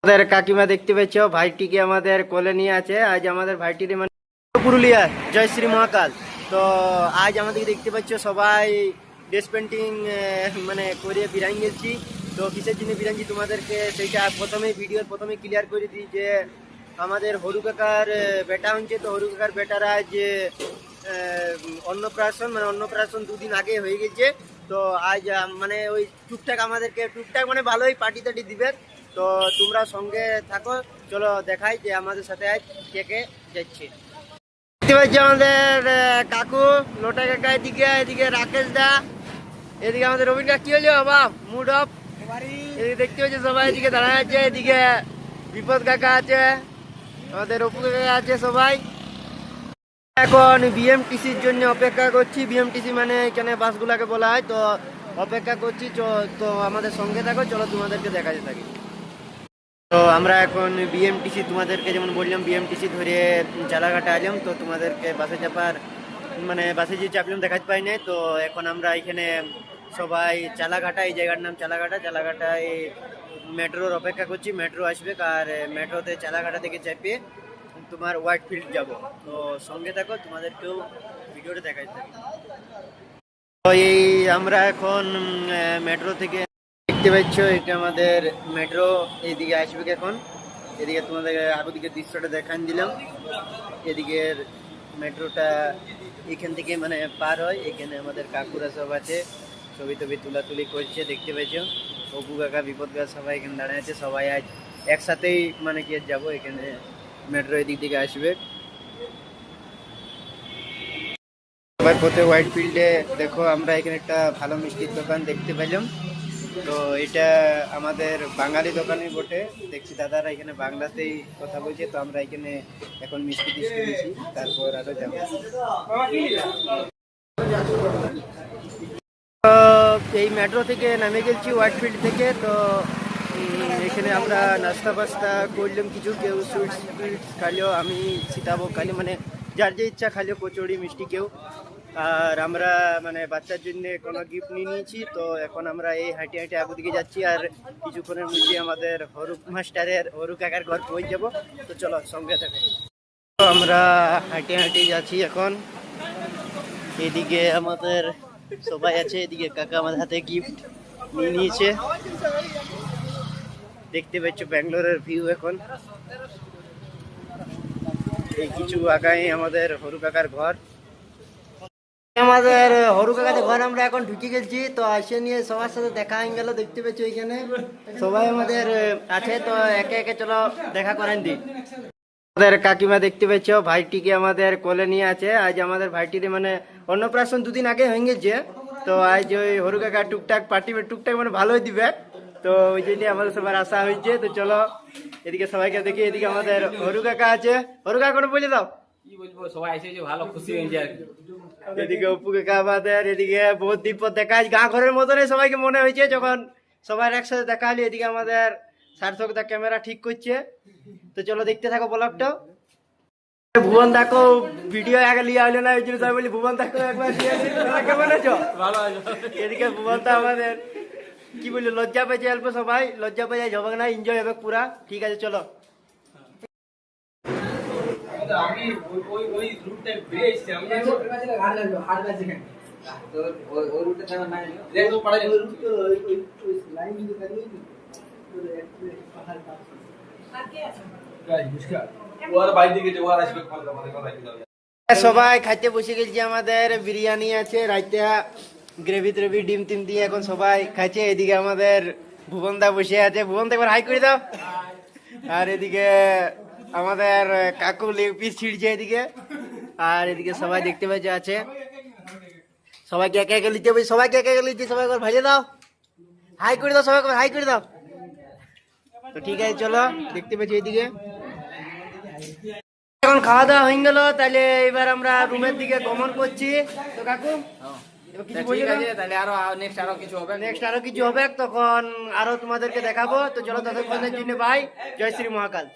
আমাদের কাকিমা দেখতে পাচ্ছ ভাইটিকে আমাদের কোলে নিয়ে আছে। আজ আমাদের ভাইটির মানে পুরুলিয়া জয় শ্রী মহাকাল। তো আজ আমাদেরকে দেখতে পাচ্ছ সবাই ড্রেস পেন্টিং মানে করে বিরান গেছি। তো কিসের জন্য বিরানছি তোমাদেরকে সেইটা ভিডিওর প্রথমে ক্লিয়ার করে দিই যে আমাদের হরু কাকার বেটা হচ্ছে। তো হরু কাকার বেটারা যে অন্নপ্রাশন দুদিন আগে হয়ে গেছে। তো আজ মানে ওই টুকটাক আমাদেরকে টুকটাক মানে ভালোই পার্টি টাটি দিবে। তো তোমরা সঙ্গে থাকো, চলো দেখাই যে আমাদের সাথে আজ কে কে যাচ্ছে। দেখতে পাচ্ছি আমাদের কাকু লোটা কাকা, এদিকে রাকেশ দা, এদিকে আমাদের রবীন্দ্র কাকা। কি হলো বাবা মুড অফ? এদিকে দেখতে পাচ্ছি সবাই এদিকে দাঁড়ায় আছে। এদিকে বিপদ কাকা আছে, আমাদের অপু কাকা আছে সবাই। এখন বিএমটিসির জন্য অপেক্ষা করছি। বিএমটিসি মানে এখানে বাসগুলাকে বলা হয়। তো অপেক্ষা করছি, তো আমাদের সঙ্গে থাকো, চলো তোমাদেরকে দেখাতে থাকি। তো আমরা এখন বিএমটিসি, তোমাদেরকে যেমন বললাম বিএমটিসি ধরে চালাঘাটে আসলাম। তো তোমাদেরকে বাসে চাপার মানে বাসে যে চাপলাম দেখাতে পাই নাই। তো এখন আমরা এখানে সবাই চালাঘাটা, এই জায়গার নাম চালাঘাটায় মেট্রোর অপেক্ষা করছি। মেট্রো আসবে আর মেট্রোতে চালাঘাটা থেকে চেপে তোমার হোয়াইট ফিল্ড যাবো। তো সঙ্গে থাকো, তোমাদেরকেও ভিডিওটা দেখাতে থাকি। তো এই আমরা এখন মেট্রো থেকে দেখতে পাচ্ছ এটা আমাদের মেট্রো এইদিকে আসবে এখন। এদিকে তোমাদের আগে দৃশ্যটা দেখান দিলাম। এদিকের মেট্রোটা এখান থেকে মানে পার হয়। এখানে আমাদের কাকুরা সব আছে, ছবি তুলাতুলি করছে। দেখতে পাচ্ছ অপু কাকা, বিপদ কাকা সবাই এখানে দাঁড়িয়ে আছে। সবাই আজ একসাথেই মানে কি যাবো এখানে মেট্রো এদিক থেকে আসবে। সবার পথে হোয়াইট ফিল্ডে দেখো আমরা এখানে একটা ভালো মিষ্টির দোকান দেখতে পেলাম। তো এটা আমাদের বাঙালি দোকানই বটে। দেখছি দাদারা এখানে বাংলাতেই কথা বলছে। তো আমরা এখানে এখন মিষ্টি টিষ্টি দিয়েছি, তারপর আরো যাবো। এই মেট্রো থেকে নামে গেছি হোয়াইট ফিল্ড থেকে। তো এখানে আমরা নাস্তা ফাস্তা করলাম কিছু, কেউ সুইটস খাইলেও, আমি সীতাভোগ খাইলে মানে যার যে ইচ্ছা খাইলেও, কচুরি মিষ্টি কেউ। আর আমরা মানে বাচ্চার জন্য কোনো গিফট নিয়ে নিয়েছি। তো এখন আমরা এই হাঁটি আগু দিকে যাচ্ছি। আর কিছুক্ষণের মধ্যে আমাদের হরু কাকার ঘর পৌঁছে যাবো। তো চলো সঙ্গে থাকো। আমরা হাঁটি যাচ্ছি এখন। এদিকে আমাদের সবাই আছে, এদিকে কাকা আমাদের হাতে গিফট নিয়ে নিয়েছে। দেখতে পাচ্ছ ব্যাঙ্গালোরের ভিউ এখন। এই কিছু আগায় আমাদের হরু কাকার ঘর। আমাদের হরু কাকাতে ঘর আমরা এখন ঢুকে গেছি। তো আসে নিয়ে সবার সাথে দেখা হয়ে গেল। দেখতে পাচ্ছ এখানে সবাই আমাদের আছে। তো একে একে চলো দেখা করেন দিই। আমাদের কাকিমা দেখতে পাচ্ছ ভাইটিকে আমাদের কোলে নিয়ে আছে। আজ আমাদের ভাইটির মানে অন্নপ্রাশন দুদিন আগে হয়ে গেছে। তো আজ ওই হরু কাকা টুকটাক পার্টি টুকটাক মানে ভালোই দিবে। তো ওই জন্য আমাদের সবার আশা হয়েছে। তো চলো এদিকে সবাইকে দেখি। এদিকে আমাদের হরু কাকা আছে। হরু কাকা কোনো বলে দাও। কি বলবো, সবাই এসে যে ভালো খুশি হয়েছে আর কি। এদিকে অপু কাকা আমাদের, এদিকে বহুত বিপদ দেখা গাঁ ঘরের মতনই সবাইকে মনে হয়েছে যখন সবাই একসাথে দেখা হলি। এদিকে আমাদের সার্থক দা ক্যামেরা ঠিক করছে। তো চলো দেখতে থাকো ব্লগটা। ভুবন দাকে ভিডিও আগে লিয়া হলো না, ওই জন্য তাই বলি ভুবন দাকে একবার কেমন আছো? ভালো আছে। এদিকে ভুবন দা আমাদের কি বলি লজ্জা পেয়েছে অল্প, সবাই লজ্জা পেয়ে যাবে না, এনজয় হবে পুরা। ঠিক আছে চলো। আমি ওই রুটটা ঘুরে এসেছি। আমি হাট আছে এখানে। তো ওই রুটে তেমন নাই। দেখো পড়া যায়। ওই রুট তো ওই লাইন দিকে কাটিয়ে দিই। তো পাহাড় পাস আগে আছে। গাই বুঝকা। ওর বাইরে দিকে যে ওর আসবে কথা বলে। সবাই খাইতে বসে গেছি। আমাদের বিরিয়ানি আছে, রাইতে গ্রেভি ট্রেভি ডিম টিম দিয়ে এখন সবাই খাইছে। এদিকে আমাদের ভুবন দা বসে আছে। ভুবন দা একবার হাই করে দাও। আর এদিকে আমাদের কাকু লেগ পিস ছিঁড়ছে এদিকে। আর এদিকে সবাই দেখতে পাচ্ছে আছে। সবাইকে একে একে লিখতে পারছি, সবাইকে একে একে লিখছি। সবাই একবার ভাইজে দাও, হাই করে দাও, সবাই হাই করে দাও। তো ঠিক আছে চলো দেখতে পাচ্ছি এদিকে এখন খাওয়া দাওয়া হয়ে গেল। তাহলে এবার আমরা রুমের দিকে গমন করছি। তো কাকু ঠিক আছে, তাহলে আরো নেক্সট আরো কিছু হবে। তখন আরো তোমাদেরকে দেখাবো। তো চলো ততক্ষণের জন্য ভাই জয় শ্রী মহাকাল।